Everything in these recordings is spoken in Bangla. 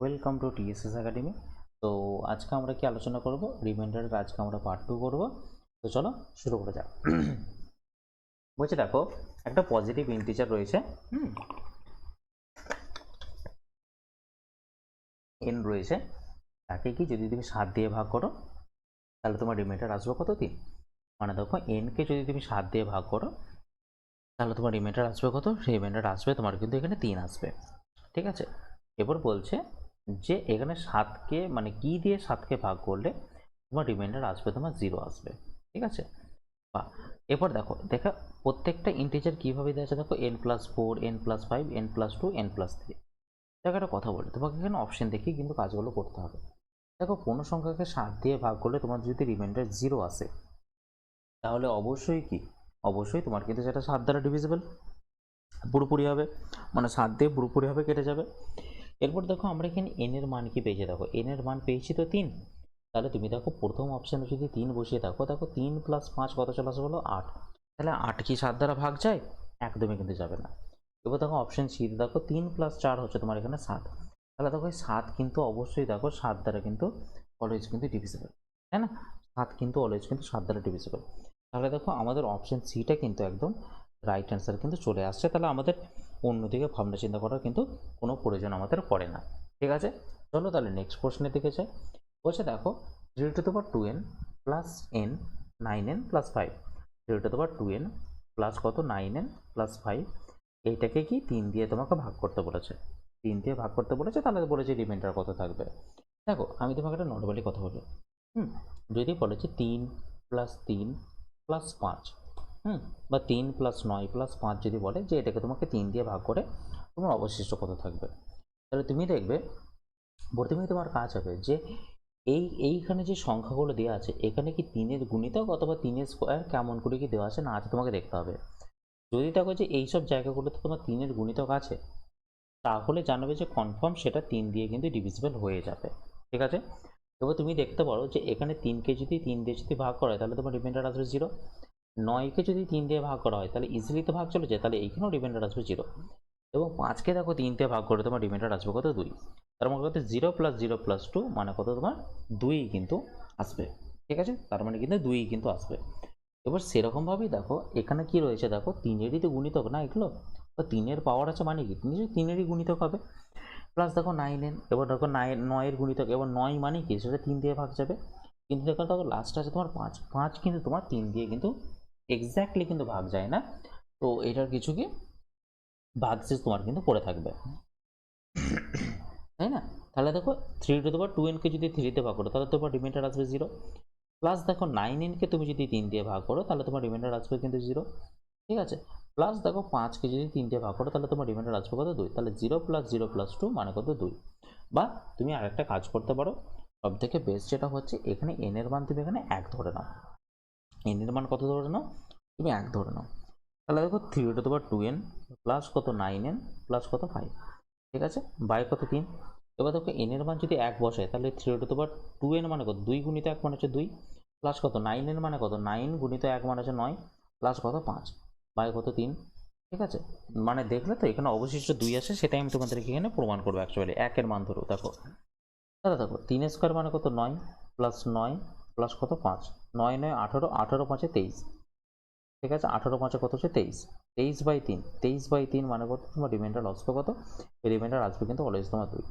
Welcome to TSS academy. তো আজকে আমরা কি আলোচনা করব? রিমাইন্ডারের আজকে আমরা পার্ট 2 করব। তো চলো শুরু করা যাক। বলছে দেখো, একটা পজিটিভ ইন্টিজার রয়েছে, এন রয়েছে। তাকে কি যদি তুমি 7 দিয়ে ভাগ করো তাহলে তোমার রিমাইন্ডার আসবে কত? 3। মানে দেখো, এনকে যদি তুমি 7 দিয়ে ভাগ করো তাহলে তোমার রিমাইন্ডার আসবে কত? রিমাইন্ডার আসবে তোমার কিন্তু এখানে 3 আসবে। ঠিক আছে, এবার বলছে যে এখানে 7কে মানে কি দিয়ে 7কে ভাগ করলে তোমার রিমাইন্ডার আসবে, তোমার 0 আসবে। ঠিক আছে, বা এবার দেখো প্রত্যেকটা ইন্টিজার কিভাবে দেওয়া আছে দেখো, n+4, n+5, n+2, n+3। দেখো একটা কথা বলি, তোমাকে এখানে অপশন দেখি কিন্তু কাজগুলো করতে হবে। দেখো, কোনো সংখ্যাকে 7 দিয়ে ভাগ করলে তোমার যদি রিমাইন্ডার 0 আসে তাহলে অবশ্যই কি, অবশ্যই তোমার কিন্তু সেটা 7 দ্বারা ডিভিজিবল পুরোপুরি হবে, মানে 7 দিয়ে পুরোপুরি হবে, কেটে যাবে। এরপর দেখো আমরা এখানে এন এর মান কি পেয়েছি, দেখো এন এর মান পেয়েছি তো 3। তাহলে তুমি দেখো প্রথম অপশানে যদি 3 বসিয়ে দেখো, দেখো 3 + 5 কত চলে আসে বলো? 8। তাহলে 8 কি 7 দ্বারা ভাগ যায়? একদমই কিন্তু যাবে না। এবার দেখো অপশন সিতে দেখো 3 + 4 হচ্ছে তোমার এখানে 7। তাহলে দেখো এই 7 কিন্তু অবশ্যই দেখো 7 দ্বারা কিন্তু অলওয়েজ কিন্তু ডিভিজিবল, তাই না? 7 কিন্তু অলওয়েজ কিন্তু 7 দ্বারা ডিভিজিবল। তাহলে দেখো আমাদের অপশন সিটা কিন্তু একদম রাইট অ্যান্সার কিন্তু চলে আসছে। তাহলে আমাদের অন্যদিকে ভাবনা চিন্তা করার কিন্তু কোনো প্রয়োজন আমাদের পড়ে না। ঠিক আছে, চলো তাহলে নেক্সট প্রশ্নের দিকে যাই। বলছে দেখো, 0^2n + n 9n + 5, 0^2n plus কত 9n + 5, এইটাকে কি 3 দিয়ে তোমাকে ভাগ করতে বলেছে। 3 দিয়ে ভাগ করতে বলেছে, তাহলে বলেছে রিমাইন্ডার কত থাকবে। দেখো আমি তোমাকে একটা নর্মালি কথা বলি, যদি বলেছে 3 + 3 + 5, বা 3 + 9 + 5 যদি বলে যে এটাকে তোমাকে 3 দিয়ে ভাগ করে তোমার অবশিষ্ট কত থাকবে, তাহলে তুমি দেখবে প্রথমেই তোমার কাজ হবে যে এইখানে যে সংখ্যাগুলো দেওয়া আছে এখানে কি 3-এর গুণিতক অথবা 3-এর স্কোয়ার কেমন করে কি দেওয়া আছে না আছে তোমাকে দেখতে হবে। যদি দেখো যে এইসব জায়গাগুলোতে তোমার 3-এর গুণিতক আছে তাহলে জানবে যে কনফার্ম সেটা 3 দিয়ে কিন্তু ডিভিজিবল হয়ে যাবে। ঠিক আছে, এবার তুমি দেখতে পারো যে এখানে 3কে যদি 3 দিয়ে যদি ভাগ করা হয় তাহলে তোমার রিমাইন্ডার আসবে 0। 9কে যদি 3 দিয়ে ভাগ করা হয় তাহলে ইজিলি তো ভাগ চলে যায়, তাহলে এইখানেও রিমাইন্ডার আসবে 0। এবং 5কে দেখো 3 দিয়ে ভাগ করে তোমার রিমাইন্ডার আসবে কত? 2। তার মানে কত? 0 + 0 + 2 মানে কত? তোমার 2 কিন্তু আসবে। ঠিক আছে, তার মানে কিন্তু 2 কিন্তু আসবে। এবার সেরকমভাবেই দেখো এখানে কি রয়েছে, দেখো 3-এরই তো গুণিতক না এগুলো, তো 3-এর পাওয়ার আছে মানে কি নিশ্চয়ই 3-এরই গুণিতক হবে। প্লাস দেখো 9n, এবার দেখো 9-এর গুণিতক, এবার 9 মানে কি সেটা 3 দিয়ে ভাগ যাবে। কিন্তু দেখো দেখো লাস্টে আছে তোমার 5, 5 কিন্তু তোমার 3 দিয়ে কিন্তু এক্স্যাক্টলি কিন্তু ভাগ যায় না। তো এটার কিছু কি ভাগশেষ তোমার কিন্তু পড়ে থাকবে, তাই না? তাহলে দেখো 3^2n কে যদি 3 দিয়ে ভাগ করো তাহলে তোমার রিমাইন্ডার আসবে 0। প্লাস দেখো 9n কে তুমি যদি 3 দিয়ে ভাগ করো তাহলে তোমার রিমাইন্ডার আসবে কিন্তু 0। ঠিক আছে, প্লাস দেখো 5 কে যদি 3 দিয়ে ভাগ করো তাহলে তোমার রিমাইন্ডার আসবে কত? 2। তাহলে 0 + 0 + 2 মানে কত? 2। বা তুমি আরেকটা কাজ করতে পারো, সব থেকে বেস্ট যেটা হচ্ছে এখানে n এর মান তুমি এখানে 1 ধরে নাও। n এর মান কত ধরে নাও? তুমি 1 ধরে নাও। তাহলে দেখো 3^2n প্লাস কত 9n প্লাস কত 5। ঠিক আছে, বাই কত 3। এবার দেখো n এর মান যদি 1 বসায় তাহলে 3^2n মানে কত? 2 গুণিত 1 মানে হচ্ছে 2, প্লাস কত 9 এর মানে কত? 9 গুণিত 1 মানে হচ্ছে 9, প্লাস কত 5 বাই কত 3। ঠিক আছে, মানে দেখলে তো এখানে অবশিষ্ট 2 আসে, সেটাই আমি তোমাদেরকে এখানে প্রমাণ করবো। অ্যাকচুয়ালি 1 এর মান ধরো, দেখো দাদা দেখো 3 স্কোয়ার মানে কত? 9 প্লাস 9 প্লাস কত 5, 9 9 18, 18 5 23। ঠিক আছে, 18 5 কত হচ্ছে 23, 23/3, 23/3 মানে কত? তোমার রিমাইন্ডার আসবে কত? রিমাইন্ডার আসবে কিন্তু অলওয়েজ তোমার 2।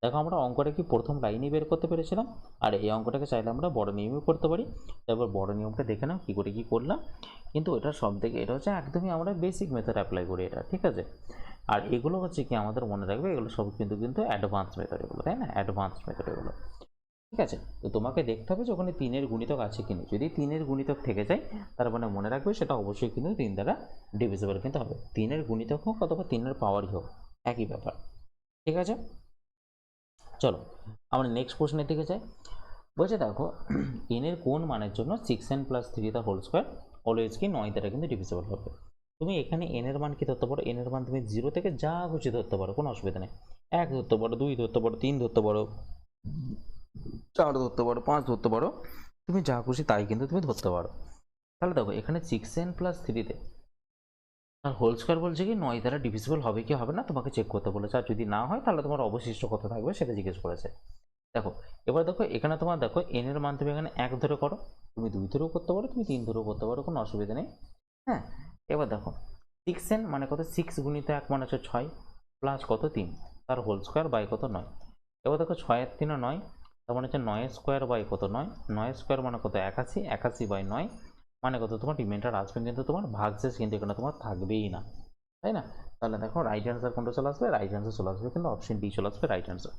দেখো আমরা অঙ্কটা কি প্রথম লাইনেই বের করতে পেরেছিলাম, আর এই অঙ্কটাকে চাইলে আমরা বড় নিয়মেও করতে পারি। তারপর বড় নিয়মটা দেখে নাও কী করে কী করলাম। কিন্তু এটা সব থেকে এটা হচ্ছে একদমই আমরা বেসিক মেথড অ্যাপ্লাই করি এটা। ঠিক আছে, আর এগুলো হচ্ছে কি আমাদের মনে রাখবে এগুলো সব কিন্তু কিন্তু অ্যাডভান্স মেথড এগুলো, তাই না? অ্যাডভান্স মেথড এগুলো। ঠিক আছে, তো তোমাকে দেখতে হবে যে ওখানে 3-এর গুণিতক আছে কিনা। যদি 3-এর গুণিতক থেকে যায় তার মানে মনে রাখবে সেটা অবশ্যই কিন্তু 3 দ্বারা ডিভিজিবল কিন্তু হবে। 3-এর গুণিতক হোক অথবা 3-এর পাওয়ারই হোক, একই ব্যাপার। ঠিক আছে, চলো আমরা নেক্সট প্রশ্নের দিকে যাই। বলছে দেখো n এর কোন মানের জন্য 6n + 3 the whole square always কি 9 দ্বারা কিন্তু ডিভিজিবল হবে। তুমি এখানে n এর মান কি ধরতে পারো? n এর মান তুমি 0 থেকে যা খুশি ধরতে পারো, কোনো অসুবিধা নেই। 1 ধরতে পারো, 2 ধরতে পারো, 3 ধরতে পারো, 4 ধরতে পারো, 5 ধরতে পারো, তুমি যা খুশি তাই কিন্তু তুমি ধরতে পারো। তাহলে দেখো এখানে 6n + 3 তে আর হোল স্কোয়ার বলছে কি 9 দ্বারা ডিভিজিবল হবে কি হবে না তোমাকে চেক করতে বলেছে, আর যদি না হয় তাহলে তোমার অবশিষ্ট কত থাকবে সেটা জিজ্ঞেস করেছে। দেখো এবার দেখো এখানে তোমার দেখো n এর মান তুমি এখানে 1 ধরে করো, তুমি 2 ধরেও করতে পারো, তুমি 3 ধরেও করতে পারো, কোনো অসুবিধা নেই। হ্যাঁ, এবার দেখো 6n মানে কত, 6 গুণিত 1 মানে হচ্ছে 6 প্লাস কত 3 তার হোল স্কোয়ার বাই কত 9। এবার দেখো 6 এর 3 9, তার মানে হচ্ছে 9 স্কোয়ার বাই কত 9, 9 স্কোয়ার মানে কত 81, 81 বাই 9 মানে কত তোমার রিমাইন্ডার আসবে, কিন্তু তোমার ভাগশেষ কিন্তু এখানে তোমার থাকবেই না, তাই না? তাহলে দেখো রাইট অ্যান্সার কোনটা চলে আসবে, রাইট অ্যান্সার চলে আসবে কিন্তু অপশন ডি চলে আসবে রাইট অ্যান্সার।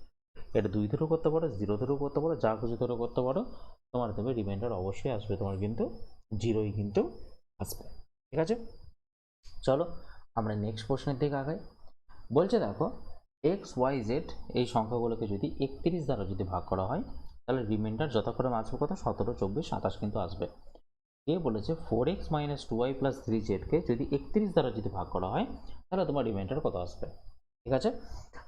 এটা 2 ধরেও করতে পারো, 0 ধরেও করতে পারো, যা কিছু ধরেও করতে পারো, তোমার দেবে রিমাইন্ডার অবশ্যই আসবে তোমার কিন্তু 0ই কিন্তু আসবে। ঠিক আছে, চলো আমরা নেক্সট প্রশ্নের দিকে আগাই। বলছে দেখো এক্স ওয়াই জেড এই সংখ্যাগুলোকে যদি 31 দ্বারা যদি ভাগ করা হয় তাহলে রিমাইন্ডার যথাক্রমে আসবে কত, 17, 24, 27 কিন্তু আসবে। এ বলেছে 4x - 2y + 3zকে যদি 31 দ্বারা যদি ভাগ করা হয় তাহলে তোমার রিমাইন্ডার কত আসবে। ঠিক আছে,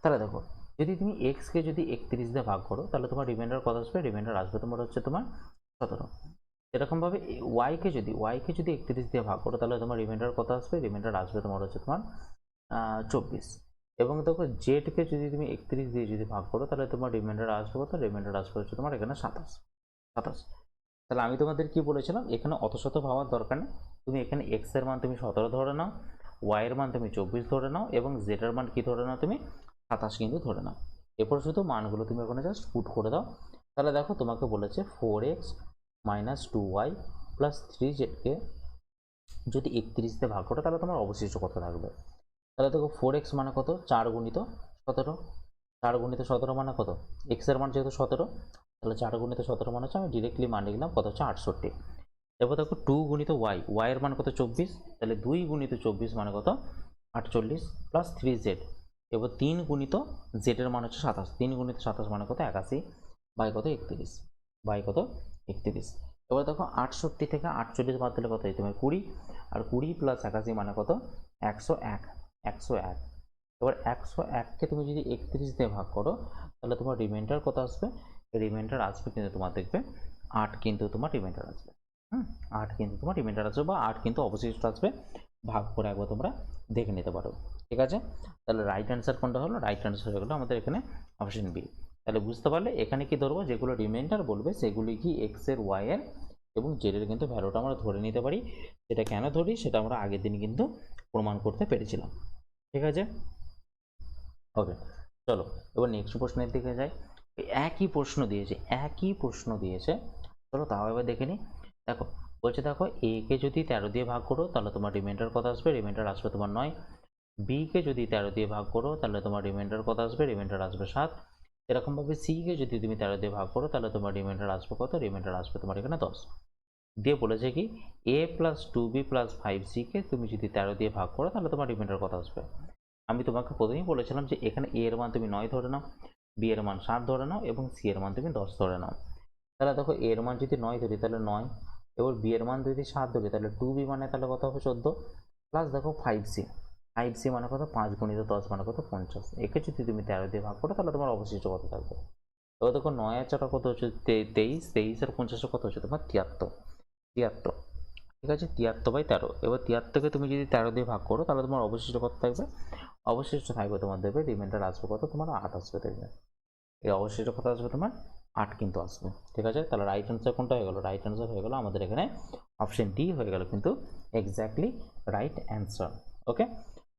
তাহলে দেখো যদি তুমি x কে যদি 31 দিয়ে ভাগ করো তাহলে তোমার রিমাইন্ডার কত আসবে, রিমাইন্ডার আসবে তোমার হচ্ছে তোমার 17। এরকমভাবে y কে যদি 31 দিয়ে ভাগ করো তাহলে তোমার রিমাইন্ডার কত আসবে, রিমাইন্ডার আসবে তোমার হচ্ছে তোমার 24। এবং দেখো z কে যদি তুমি 31 দিয়ে যদি ভাগ করো তাহলে তোমার রিমাইন্ডার আসবে কত, রিমাইন্ডার আসবে হচ্ছে তোমার এখানে 27। তাহলে আমি তোমাদের কি বলেছিলাম, এখানে অত শত ভাবার দরকার নেই, তুমি এখানে x এর মান তুমি 17 ধরে নাও, y এর মান তুমি 24 ধরে নাও, এবং z এর মান কি ধরে নাও তুমি 27 কিন্তু ধরে নাও। এরপর শুধু মানগুলো তুমি ওখানে জাস্ট পুট করে দাও। তাহলে দেখো তোমাকে বলেছে 4x - 2y + 3zকে যদি 31 দিয়ে ভাগ করো তাহলে তোমার অবশিষ্ট কত থাকবে। তাহলে দেখো 4x মানে কত, 4 গুণিত 17, 4 গুণিত 17 মানে কত, x এর মান যেহেতু 17, তাহলে 4 গুণিত 17 মানে হচ্ছে আমি ডিরেক্টলি মান লিখলাম কত হচ্ছে 68। এবার দেখো 2 গুণিত y এর মান কত 24, তাহলে 2 গুণিত 24 মানে কত 48 প্লাস 3z। এবার 3 গুণিত z এর মান হচ্ছে 27, 3 গুণিত 27 মানে কত 81 বাই কত 31, বাই কত 31। এবার দেখো 68 থেকে 48 বাদ দিলে কত হয় তোমার 20, আর 20 প্লাস 81 মানে কত 101, 101। এবার 101কে তুমি যদি 31 দিয়ে ভাগ করো তাহলে তোমার রিমাইন্ডার কত আসবে, রিমাইন্ডার আসবে কিন্তু তোমার দেখবে 8 কিন্তু তোমার রিমাইন্ডার আসবে। 8 কিন্তু তোমার রিমাইন্ডার আসবে বা 8 কিন্তু অবশিষ্ট আসবে, ভাগ করে একবার তোমরা দেখে নিতে পারো। ঠিক আছে, তাহলে রাইট অ্যান্সার কোনটা হলো, রাইট অ্যান্সার হয়ে গেলো আমাদের এখানে অপশন বি। তাহলে বুঝতে পারলে এখানে কি ধরবো, যেগুলো রিমাইন্ডার বলবে সেগুলি কি এক্স এর, ওয়াই এর এবং জেড এর কিন্তু ভ্যালুটা আমরা ধরে নিতে পারি। সেটা কেন ধরি সেটা আমরা আগের দিন কিন্তু প্রমাণ করতে পেরেছিলাম। ঠিক আছে, ওকে, চলো এবার নেক্সট প্রশ্নের দিকে যাই। একই প্রশ্ন দিয়েছে, একই প্রশ্ন দিয়েছে, চলো তাও এবার দেখে নিই। দেখো বলছে দেখো এ কে যদি 13 দিয়ে ভাগ করো তাহলে তোমার রিমাইন্ডার কত আসবে, রিমাইন্ডার আসবে তোমার 9। বি কে যদি 13 দিয়ে ভাগ করো তাহলে তোমার রিমাইন্ডার কত আসবে, রিমাইন্ডার আসবে 7। এরকমভাবে সি কে যদি তুমি 13 দিয়ে ভাগ করো তাহলে তোমার রিমাইন্ডার আসবে কত, রিমাইন্ডার আসবে তোমার এখানে 10। দিয়ে বলেছে কি a + 2b + 5c কে তুমি যদি 13 দিয়ে ভাগ করো তাহলে তোমার রিমাইন্ডার কত আসবে। আমি তোমাকে প্রথমেই বলেছিলাম যে এখানে a এর মান তুমি 9 ধরে নাও, b এর মান 7 ধরে নাও এবং c এর মান তুমি 10 ধরে নাও। তাহলে দেখো a এর মান যদি 9 ধরি তাহলে 9, এবার b এর মান যদি 7 ধরি তাহলে 2b মানে তাহলে কত হবে 14, প্লাস দেখো 5c, 5c মানে কত 5 গুণিত 10 মানে কত 50। একে যদি তুমি 13 দিয়ে ভাগ করো তাহলে তোমার অবশিষ্ট কত থাকবে। এবার দেখো 9 আর 4 কত হচ্ছে 23, 23 আর 50 কত হচ্ছে তোমার 73, 73। ঠিক আছে, 73/13। এবার 73কে তুমি যদি 13 দিয়ে ভাগ করো তাহলে তোমার অবশিষ্ট কত থাকবে, অবশিষ্ট থাকবে তোমার দেবে রিমাইন্ডার আসবে কত তোমার 8 আসবে দেখবে। এই অবশিষ্ট কত আসবে তোমার 8 কিন্তু আসবে। ঠিক আছে, তাহলে রাইট অ্যান্সার কোনটা হয়ে গেল, রাইট অ্যান্সার হয়ে গেল আমাদের এখানে অপশন ডি হয়ে গেল কিন্তু এক্স্যাক্টলি রাইট অ্যান্সার। ওকে,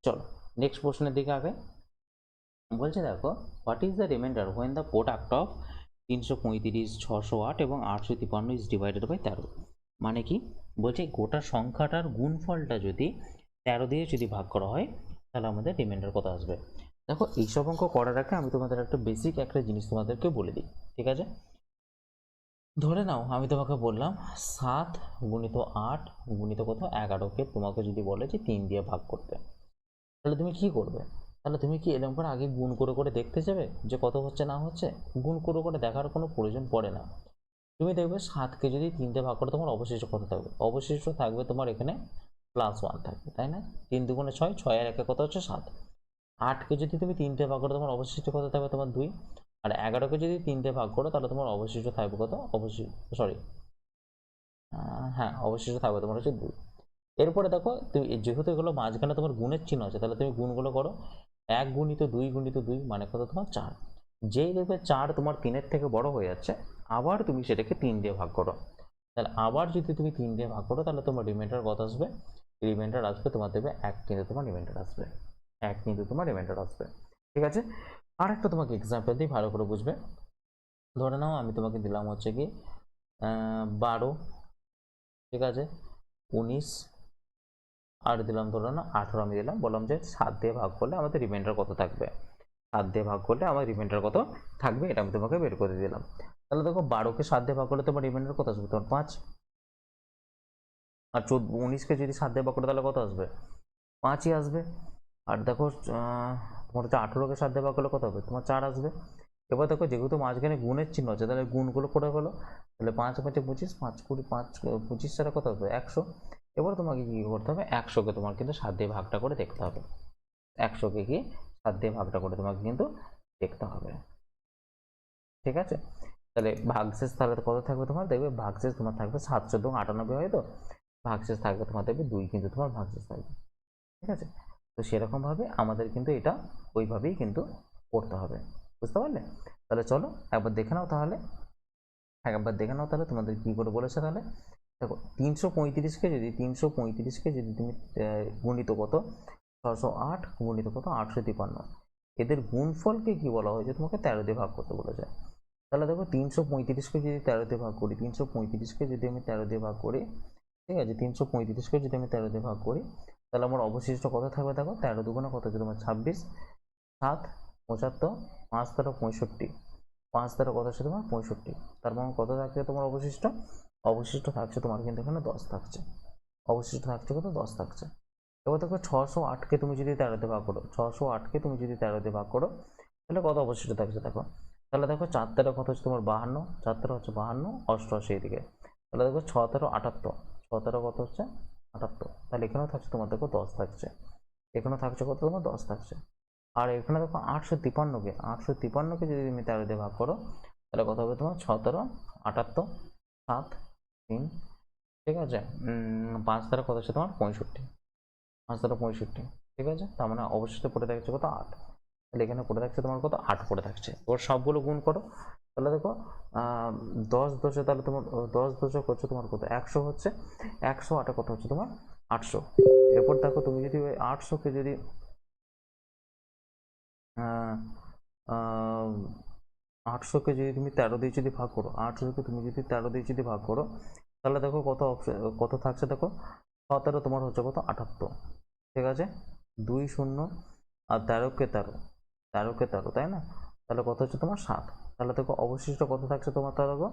চলো নেক্সট প্রশ্নের দিকে আগে। বলছে দেখো what is the reminder when the product of 335, 608 এবং 853 ইজ ডিভাইডেড বাই 13। মানে কি বলছে গোটা সংখ্যাটার গুণফলটা যদি 13 দিয়ে যদি ভাগ করা হয় তাহলে আমাদের রিমাইন্ডার কত আসবে। দেখো এইসব অঙ্ক করার আগে আমি তোমাদের একটা বেসিক একটা জিনিস তোমাদেরকে বলে দিই। ঠিক আছে, ধরে নাও আমি তোমাকে বললাম 7 গুণিত 8 গুণিত কত 11কে তোমাকে যদি বলে যে 3 দিয়ে ভাগ করতে, তাহলে তুমি কি করবে, তাহলে তুমি কি এরকম করে আগে গুণ করে করে দেখতে যাবে যে কত হচ্ছে না হচ্ছে, গুণ করে করে দেখার কোনো প্রয়োজন পড়ে না। তুমি দেখবে 7কে যদি 3 দিয়ে ভাগ করো তোমার অবশিষ্ট কত থাকবে, অবশিষ্ট থাকবে তোমার এখানে +1 থাকবে, তাই না? 3 দুগুণে 6, 6 আর 1 কত হচ্ছে 7। 8কে যদি তুমি 3 দিয়ে ভাগ করো তোমার অবশিষ্ট কত থাকবে তোমার 2। আর 11কে যদি 3 দিয়ে ভাগ করো তাহলে তোমার অবশিষ্ট থাকবে কত, অবশিষ্ট সরি হ্যাঁ অবশিষ্ট থাকবে তোমার হচ্ছে 2। এরপরে দেখো তুমি যেহেতু এগুলো মাঝখানে তোমার গুণের চিহ্ন আছে, তাহলে তুমি গুণগুলো করো। 1 গুণিত 2 গুণিত 2 মানে কত তোমার 4। যেই দেখবে 4 তোমার 3-এর থেকে বড় হয়ে যাচ্ছে, আবার তুমি সেটাকে 3 দিয়ে ভাগ করো। তাহলে আবার যদি তুমি 3 দিয়ে ভাগ করো, তাহলে তোমার রিমাইন্ডার কত আসবে? রিমাইন্ডার আসবে তোমার দেবে 1, কিন্তু তোমার রিমাইন্ডার আসবে 1, কিন্তু তোমার রিমাইন্ডার আসবে। ঠিক আছে, আর একটা তোমাকে এক্সাম্পল দিই, ভালো করে বুঝবে। ধরে নাও আমি তোমাকে দিলাম হচ্ছে কি 12, ঠিক আছে, 19, আর দিলাম ধরে নাও 18। আমি দিলাম, বললাম যে 7 দিয়ে ভাগ করলে আমাদের রিমাইন্ডার কত থাকবে, 7 দিয়ে ভাগ করলে আমার রিমাইন্ডার কত থাকবে, এটা আমি তোমাকে বের করে দিলাম। তাহলে দেখো 12কে 7 দিয়ে ভাগ করলে তোমার রিমাইন্ডার কত আসবে, তোমার 5। আর 19কে যদি 7 দিয়ে ভাগ করো তাহলে কত আসবে, 5ই আসবে। আর দেখো তোমার হচ্ছে 18কে 7 দিয়ে ভাগ করলে কত হবে, তোমার 4 আসবে। এবার দেখো যেহেতু মাঝখানে গুণের চিহ্ন আছে, তাহলে গুণগুলো করে ফেলো। তাহলে 5 5 25, 5 20, 5 25 সালে কত হবে, 100। এবার তোমাকে কি করতে হবে, 100কে তোমার কিন্তু 7 দিয়ে ভাগটা করে দেখতে হবে। 100কে কি 7 দিয়ে ভাগটা করে তোমাকে কিন্তু দেখতে হবে। ঠিক আছে, তাহলে ভাগশেষ তাহলে কত থাকবে তোমার, দেখবে ভাগশেষ তোমার থাকবে 7 14 98 হয় তো, ভাগশেষ থাকবে তোমার দেখবে 2, কিন্তু তোমার ভাগশেষ থাকবে। ঠিক আছে, তো সেরকম ভাবে আমাদের কিন্তু এটা ওইভাবেই কিন্তু করতে হবে, বুঝতে পারলে? তাহলে চলো একবার দেখে নাও তাহলে, তোমাদের কি করে বলেছে। তাহলে দেখো 335কে যদি 335কে যদি তুমি গুণিত কত 608 গুণিত কত 853, এদের গুণফলকে কি বলা হয়েছে, তোমাকে 13 দিয়ে ভাগ করতে বলেছে। তাহলে দেখো 335কে যদি 13 দিয়ে ভাগ করি, 335কে যদি আমি 13 দিয়ে ভাগ করি, ঠিক আছে, 335কে যদি আমি 13 দিয়ে ভাগ করি, তাহলে আমার অবশিষ্ট কত থাকবে, দেখো 13 দুগুণে কত হচ্ছে তোমার 26, 7 75, 5 13 65, 5 13 কত হচ্ছে তোমার 65। তার মানে কত থাকছে তোমার অবশিষ্ট, অবশিষ্ট থাকছে তোমার কিন্তু এখানে 10 থাকছে, অবশিষ্ট থাকছে কত 10 থাকছে। এবার দেখো 608কে তুমি যদি 13 দিয়ে ভাগ করো, 608কে তুমি যদি 13 দিয়ে ভাগ করো, তাহলে কত অবশিষ্ট থাকছে দেখো। তাহলে দেখো 4 13 কত হচ্ছে তোমার 52, 4 13 হচ্ছে 52, 88 এদিকে। তাহলে দেখো 6 13 78, 6 13 কত হচ্ছে 78। তাহলে এখানেও থাকছে তোমার দেখো 10 থাকছে, এখানেও থাকছে কত তোমার 10 থাকছে। আর এখানে দেখো 853কে যদি তুমি 13 দিয়ে ভাগ করো, তাহলে কত হবে তোমার 6 13 78, 7 3, ঠিক আছে, 5 দ্বারা কত হচ্ছে তোমার 65, 5 দ্বারা 65। ঠিক আছে, তার মানে অবশিষ্ট পড়ে থাকছে কত 8। তাহলে এখানে পড়ে থাকছে তোমার কত 8 পড়ে থাকছে। ওর সবগুলো গুণ করো, তাহলে দেখো 10 10 তাহলে তোমার 10 10 করছে তোমার কত 100 হচ্ছে, 108 কত হচ্ছে তোমার 800। এরপর দেখো তুমি যদি ওই 800কে যদি 800কে যদি তুমি 13 দিয়ে যদি ভাগ করো, 800কে তুমি যদি 13 দিয়ে যদি ভাগ করো, তাহলে দেখো কত অপশন কত থাকছে, দেখো 17 তোমার হচ্ছে কত 78। ঠিক আছে, 2 0 আর 13কে 13, 13কে 13, তাই না? তাহলে কত হচ্ছে তোমার 7। তাহলে দেখো অবশিষ্ট কত থাকছে তোমার, তা দেখো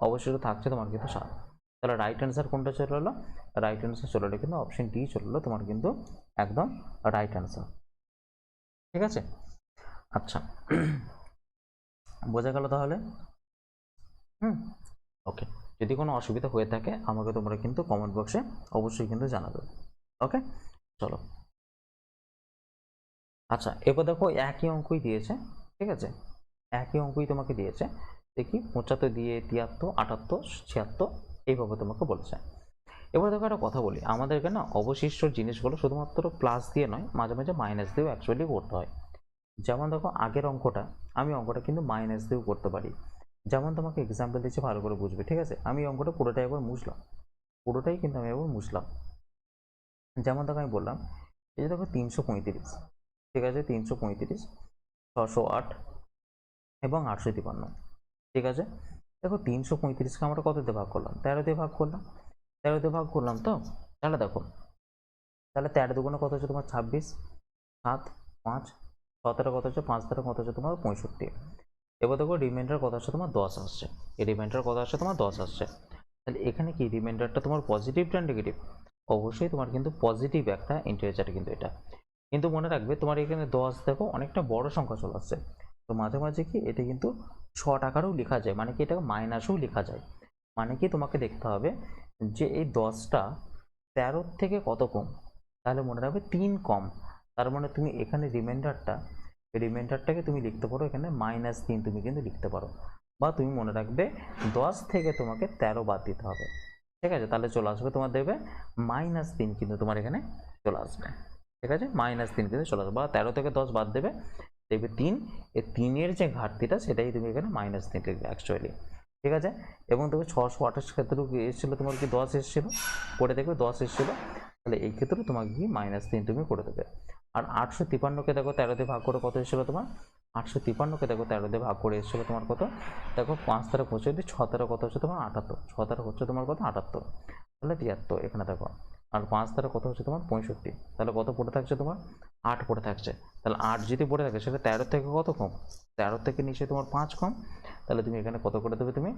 অবশিষ্ট থাকছে তোমার কিন্তু 7। তাহলে রাইট অ্যান্সার কোনটা চলে এলো, রাইট অ্যান্সার চলে এলো কিন্তু অপশন ডি চলে এলো তোমার কিন্তু একদম রাইট অ্যান্সার। ঠিক আছে, আচ্ছা বোঝা গেল তাহলে? ওকে, যদি কোনো অসুবিধা হয়ে থাকে আমাকে তোমরা কিন্তু কমেন্ট বক্সে অবশ্যই কিন্তু জানাবে। ওকে, চলো। আচ্ছা এবার দেখো একই অঙ্কই দিয়েছে, ঠিক আছে, একই অঙ্কই তোমাকে দিয়েছে। দেখি 75 দিয়ে 73 78 76 এইভাবে তোমাকে বলেছে। এবার দেখো একটা কথা বলি, আমাদেরকে না অবশিষ্ট জিনিসগুলো শুধুমাত্র প্লাস দিয়ে নয়, মাঝে মাঝে মাইনাস দিয়েও অ্যাকচুয়ালি করতে হয়। যেমন দেখো আগের অঙ্কটা, আমি অঙ্কটা কিন্তু মাইনাস দিয়েও করতে পারি। যেমন তোমাকে এক্সাম্পল দিচ্ছি, ভালো করে বুঝবে। ঠিক আছে, আমি অঙ্কটা পুরোটাই একবার মুছলাম, পুরোটাই কিন্তু আমি একবার মুছলাম। যেমন দেখো আমি বললাম, এই যে দেখো 335, ঠিক আছে, 335, 608 এবং 853। ঠিক আছে, দেখো 335কে আমরা কত দিয়ে ভাগ করলাম, 13 দিয়ে ভাগ করলাম, 13 দিয়ে ভাগ করলাম তো। তাহলে দেখো, তাহলে 13 দুগুণে কত হচ্ছে তোমার 26, 7 5, 17 কত হচ্ছে 5 দ্বারা কত হচ্ছে তোমার 65। এবার দেখো রিমাইন্ডার কত আসছে তোমার 10 আসছে, এই রিমাইন্ডার কত আসছে তোমার 10 আসছে। তাহলে এখানে কি রিমাইন্ডারটা তোমার পজিটিভ না নেগেটিভ? অবশ্যই তোমার কিন্তু পজিটিভ একটা ইন্টিজার কিন্তু এটা। কিন্তু মনে রাখবে তোমার এখানে 10 দেখো অনেকটা বড় সংখ্যা চলে আসছে, তো মাঝে মাঝে কি এটা কিন্তু 6 টাকারও লেখা যায়, মানে কি এটাকে মাইনাসও লেখা যায়। মানে কি তোমাকে দেখতে হবে যে এই 10টা 13 থেকে কত কম, তাহলে মনে রাখবে 3 কম। তার মানে তুমি এখানে রিমাইন্ডারটাকে তুমি লিখতে পারো এখানে -3 তুমি কিন্তু লিখতে পারো, বা তুমি মনে রাখবে 10 থেকে তোমাকে 13 বাদ দিতে হবে। ঠিক আছে, তাহলে চলে আসবে তোমার দেবে -3 কিন্তু তোমার এখানে চলে আসবে। ঠিক আছে, -3 কিন্তু চলে আসবে, বা 13 থেকে 10 বাদ দেবে, দেখবে 3, এই 3-এর যে ঘাটতিটা সেটাই তুমি এখানে -3 লিখবে অ্যাকচুয়ালি। ঠিক আছে, এবং দেখবে 628 ক্ষেত্রেও কি এসেছিল তোমার, কি 10 এসেছিল, করে দেখবে 10 এসেছিল, তাহলে এই ক্ষেত্রে তোমাকে কি -3 তুমি করে দেবে। আর 853কে দেখো 13 দিয়ে ভাগ করে কত এসেছিল তোমার, 853কে দেখো 13 দিয়ে ভাগ করে এসেছিল তোমার কত, দেখো 5 দ্বারা 65, 6 দ্বারা কত হচ্ছে তোমার 78, 6 দ্বারা হচ্ছে তোমার কত 78, তাহলে 73 এখানে দেখো, আর 5 দ্বারা কত হচ্ছে তোমার 65, তাহলে কত পড়ে থাকছে তোমার 8 পড়ে থাকছে। তাহলে 8 যদি পড়ে থাকে সেটা 13 থেকে কত কম, 13 থেকে নিচে তোমার 5 কম, তাহলে তুমি এখানে কত করে দেবে, তুমি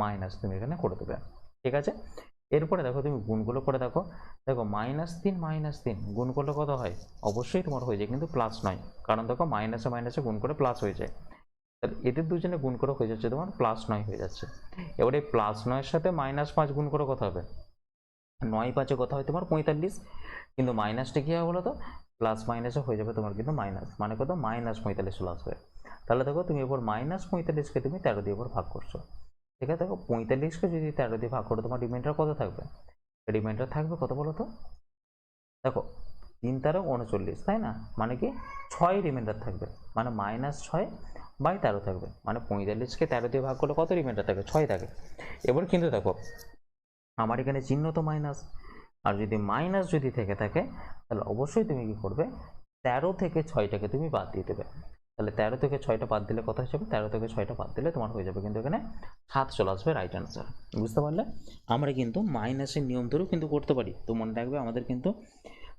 মাইনাস তুমি এখানে করে দেবে। ঠিক আছে, এরপরে দেখো তুমি গুণগুলো করে দেখো, দেখো -3 গুণ করলে কত হয়, অবশ্যই তোমার হয়ে যায় কিন্তু প্লাস নয়, কারণ দেখো মাইনাসে মাইনাসে গুণ করে প্লাস হয়ে যায়, তাহলে এদের দুজনে গুণ করে হয়ে যাচ্ছে তোমার +9 হয়ে যাচ্ছে। এবারে +9 সাথে -5 গুণ করে কত হবে, 9 5 কত হয় তোমার 45, কিন্তু মাইনাসটা কি হবে বলো তো, প্লাস মাইনাসে হয়ে যাবে তোমার কিন্তু মাইনাস, মানে কত -45 চলে আসবে। তাহলে দেখো তুমি এবার -45কে তুমি 13 দিয়ে এবার ভাগ করছো। ঠিক আছে, দেখো 45কে যদি 13 দিয়ে ভাগ করো তোমার রিমাইন্ডার কত থাকবে, রিমাইন্ডার থাকবে কত বলো তো, দেখো 3 × 39, তাই না, মানে কি 6 রিমাইন্ডার থাকবে, মানে -6/13 থাকবে, মানে 45কে 13 দিয়ে ভাগ করলে কত রিমাইন্ডার থাকে, 6 থাকে। এবার কিন্তু দেখো আমার এখানে চিহ্ন তো মাইনাস, আর যদি মাইনাস যদি থেকে থাকে তাহলে অবশ্যই তুমি কি করবে, 13 থেকে 6টাকে তুমি বাদ দিয়ে দেবে। তাহলে 13 থেকে 6টা বাদ দিলে কত হিসাবে, 13 থেকে 6টা বাদ দিলে তোমার হয়ে যাবে কিন্তু এখানে 7 চলে আসবে রাইট অ্যান্সার। বুঝতে পারলে, আমরা কিন্তু মাইনাসের নিয়ম ধরেও কিন্তু করতে পারি, তো মনে রাখবে আমাদের কিন্তু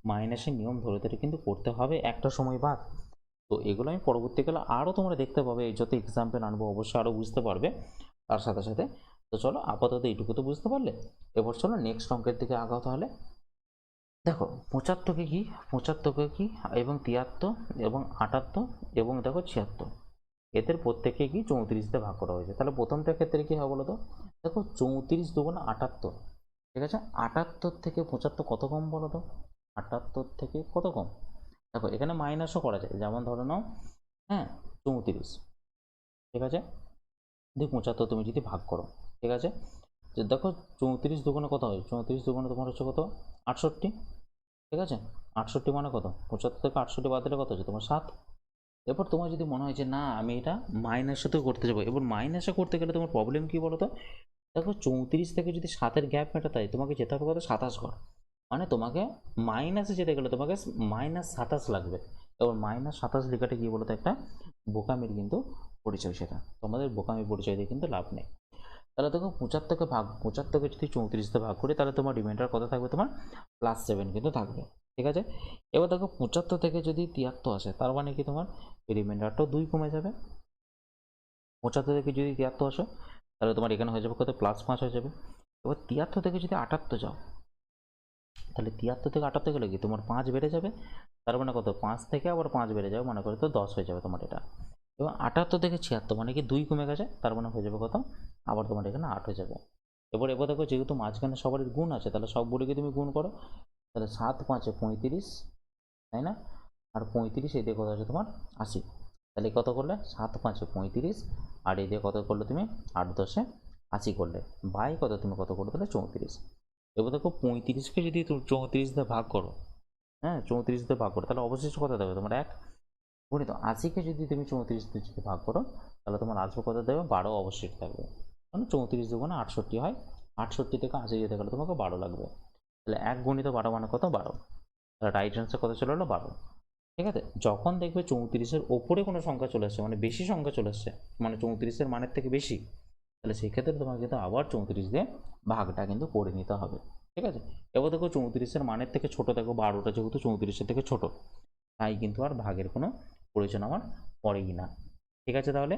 মাইনাসের নিয়ম ধরে ধরে কিন্তু করতে হবে একটা সময় বাদ। তো এগুলো আমি পরবর্তীকালে আরও তোমরা দেখতে পাবে, এই যত এক্সাম্পল আনবো অবশ্যই আরও বুঝতে পারবে তার সাথে সাথে। তো চলো আপাতত এইটুকু তো বুঝতে পারলে, এবার চলো নেক্সট অঙ্কের দিকে আগাও তাহলে। দেখো 75কে কি, 75কে কি এবং 73 এবং 78 এবং দেখো 76, এদের প্রত্যেকে কি 34 দিয়ে ভাগ করা হয়েছে। তাহলে প্রথমটার ক্ষেত্রে কি হবে বলো তো, দেখো 34 দুগুণ 78, ঠিক আছে, 78 থেকে 75 কত কম বলো তো, 78 থেকে কত কম, দেখো এখানে মাইনাসও করা যায়, যেমন ধরে নাও, হ্যাঁ 34, ঠিক আছে, দিয়ে 75 তুমি যদি ভাগ করো, ঠিক আছে, যে দেখো 34 দুগুণে কত হয়, 34 দুগুণে তোমার হচ্ছে কত 68, ঠিক আছে, 68 মানে কত, 75 থেকে 68 বাদ দিলে কত হচ্ছে তোমার 7। এরপর তোমার যদি মনে হয় যে না আমি এটা মাইনাসের সাথে করতে যাবো, এবার মাইনাসে করতে গেলে তোমার প্রবলেম কি বলো তো, দেখো 34 থেকে যদি 7-এর গ্যাপ মেটাতে হয় তোমাকে যেতে হবে কত 27 ঘর, মানে তোমাকে মাইনাসে যেতে গেলে তোমাকে -27 লাগবে। এবার -27 লেখাটা কি বলতো একটা বোকামির কিন্তু পরিচয়, সেটা তোমাদের বোকামি পরিচয় দিয়ে কিন্তু লাভ নেই। তাহলে দেখো 75কে যদি 34 দিয়ে ভাগ করি তাহলে তোমার রিমাইন্ডার কত থাকবে, তোমার +7 কিন্তু থাকবে। ঠিক আছে, এবার দেখো 75 থেকে যদি 73 আসে তার মানে কি তোমার রিমাইন্ডারটাও 2 কমে যাবে। 75 থেকে যদি 73 আসে তাহলে তোমার এখানে হয়ে যাবে কত +5 হয়ে যাবে। এবার 73 থেকে যদি 78 যাও তাহলে 73 থেকে 78 গেলে কি তোমার 5 বেড়ে যাবে, তার মানে কত 5 থেকে আবার 5 বেড়ে যাবে, মনে করো তো 10 হয়ে যাবে তোমার এটা। এবং 78 থেকে 76 মানে কি 2 কমে গেছে, তার মানে হয়ে যাবে কত, আবার তোমার এখানে 8 হয়ে যাবে। এবার দেখো যেহেতু মাঝখানে সবারই গুণ আছে তাহলে সবগুলিকে তুমি গুণ করো, তাহলে 7 5 35, তাই না, আর 35 এই দিয়ে কত আছে তোমার 80, তাহলে কত করলে 7 5 35, আর এই দিয়ে কত করলে তুমি 8 10 80 করলে, বাই কত তুমি কত করে দিলে 34। এবার দেখো 35কে যদি 34 দিয়ে ভাগ করো, হ্যাঁ 34 দিয়ে ভাগ করো তাহলে অবশিষ্ট কত দেবে তোমার 1, গুণিত 80কে যদি তুমি 34 দিয়ে যদি ভাগ করো তাহলে তোমার আসবে কত দেবে 12 অবশিষ্ট থাকবে, মানে 34 দুগুণে 68 হয়, 68 থেকে 80 যেতে গেলে তোমাকে 12 লাগবে, তাহলে 1 গুণিত 12 মানে কত 12, তাহলে রাইট অ্যান্সার কত চলে এলো 12। ঠিক আছে, যখন দেখবে 34-এর ওপরে কোনো সংখ্যা চলে আসছে, মানে বেশি সংখ্যা চলে আসছে, মানে 34-এর মানের থেকে বেশি, তাহলে সেই ক্ষেত্রে তোমাকে কিন্তু আবার 34 দিয়ে ভাগটা কিন্তু করে নিতে হবে। ঠিক আছে, এবার দেখো 34-এর মানের থেকে ছোট, দেখো 12টা যেহেতু 34-এর থেকে ছোট, তাই কিন্তু আর ভাগের কোনো প্রয়োজন আমার পড়েই না। ঠিক আছে, তাহলে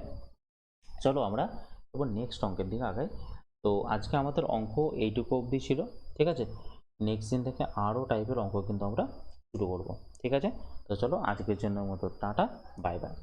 চলো আমরা এবার নেক্সট অঙ্কের দিকে আগাই। তো আজকে আমাদের অঙ্ক এইটুকু অবধি ছিল। ঠিক আছে, নেক্সট দিন থেকে আরও টাইপের অঙ্ক কিন্তু আমরা শুরু করব। ঠিক আছে, তো চলো আজকের জন্য মতো টাটা, বাই বাই।